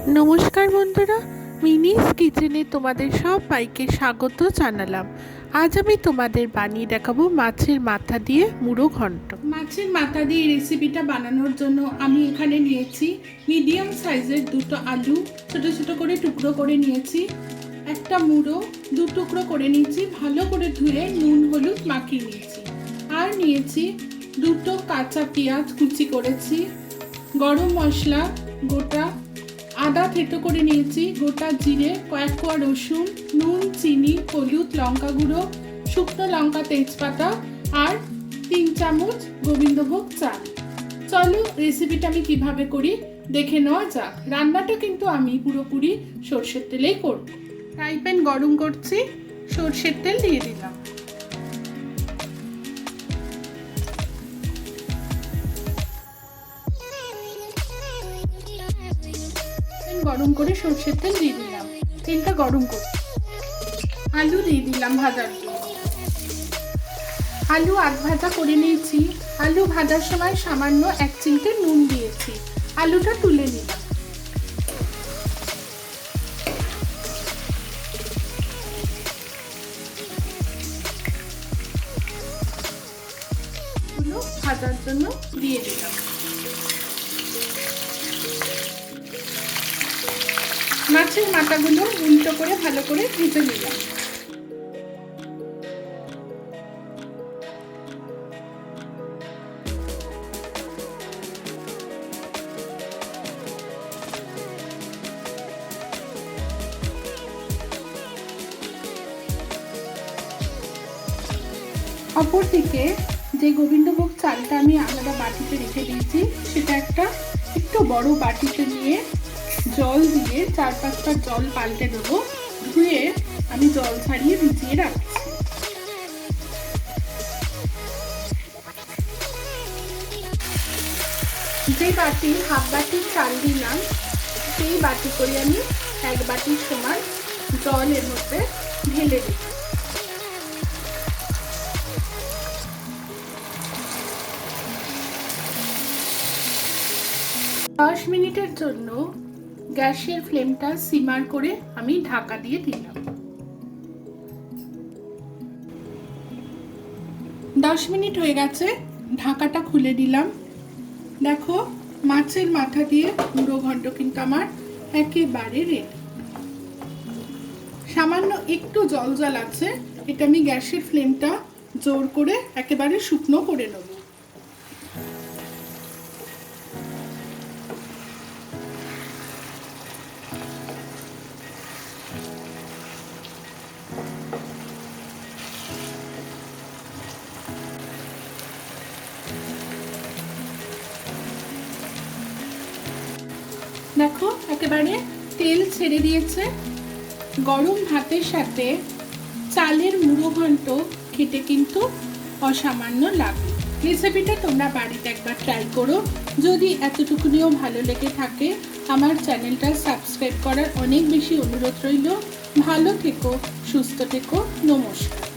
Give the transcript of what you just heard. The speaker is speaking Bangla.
নমস্কার বন্ধুরা, মিনিস কিচেনে তোমাদের সবাইকে স্বাগত জানালাম। আজ আমি তোমাদের বানিয়ে দেখাবো মাছের মাথা দিয়ে মুড়ো ঘন্ট। মাছের মাথা দিয়ে রেসিপিটা বানানোর জন্য আমি এখানে নিয়েছি মিডিয়াম সাইজের দুটো আলু, ছোট ছোট করে টুকরো করে নিয়েছি। একটা মুড়ো দু টুকরো করে নিয়েছি, ভালো করে ধুয়ে নুন হলুদ মাখিয়ে নিয়েছি। আর নিয়েছি দুটো কাঁচা পেঁয়াজ কুচি করেছি, গরম মশলা গোটা, আদা থেতো করে নিয়েছি, গোটা জিরে, কয়েক কোয়া রসুন, নুন, চিনি, হলুদ, লঙ্কা গুঁড়ো, শুকনো লঙ্কা, তেজপাতা আর 3 চামচ গোবিন্দভোগ চাল। চলো রেসিপিটা আমি কিভাবে করি দেখে নেওয়া যাক। রান্নাটা কিন্তু আমি পুরোপুরি সর্ষের তেলেই করব। ফ্রাই প্যান গরম করছি, সর্ষের তেল দিয়ে দিলাম। গরম করে সর্ষের তেল দিয়ে দিলাম, তেলটা গরম করে আলু দিয়ে দিলাম ভাজার জন্য। আলু আধ ভাজা করে নিয়েছি। আলু ভাজার সময় সামান্য 1 চিমটে নুন দিয়েছি। আলুটা তুলে নিলাম। ভাজার জন্য দিয়ে দিলাম। মাছের মাথাগুলো উল্টো করে ভালো করে ভেজে নিলাম। অপরদিকে যে গোবিন্দভোগ চালটা আমি আলাদা বাটিতে রেখে দিয়েছি, সেটা একটু বড় বাটিতে নিয়ে জল দিয়ে 4-5বার জল পাল্টে দেবো। ধুয়ে আমি জল ছাড়িয়ে ভিজিয়ে রাখছি। যে বাটি হাফ বাটি চাল দিলাম, সেই বাটি করে আমি 1 বাটির সমান জল এর মধ্যে ঢেলে দিই। দশ মিনিটের জন্য গ্যাসের ফ্লেমটা সিমার করে আমি ঢাকা দিয়ে দিলাম। 10 মিনিট হয়ে গেছে, ঢাকাটা খুলে দিলাম। দেখো মাছের মাথা দিয়ে মুড়ো ঘন্ট কিন্তু আমার একেবারে রেডি। সামান্য একটু জল জল আছে, এটা আমি গ্যাসের ফ্লেমটা জোর করে একেবারে শুকনো করে নেব। দেখো একেবারে তেল ছেড়ে দিয়েছে। গরম ভাতের সাথে চালের মুড়ো ঘন্ট খেতে কিন্তু অসামান্য লাগে। রেসিপিটা তোমরা বাড়িতে একবার ট্রাই করো। যদি এতটুকুনিও ভালো লেগে থাকে, আমার চ্যানেলটা সাবস্ক্রাইব করার অনেক বেশি অনুরোধ রইল। ভালো থেকো, সুস্থ থেকো, নমস্কার।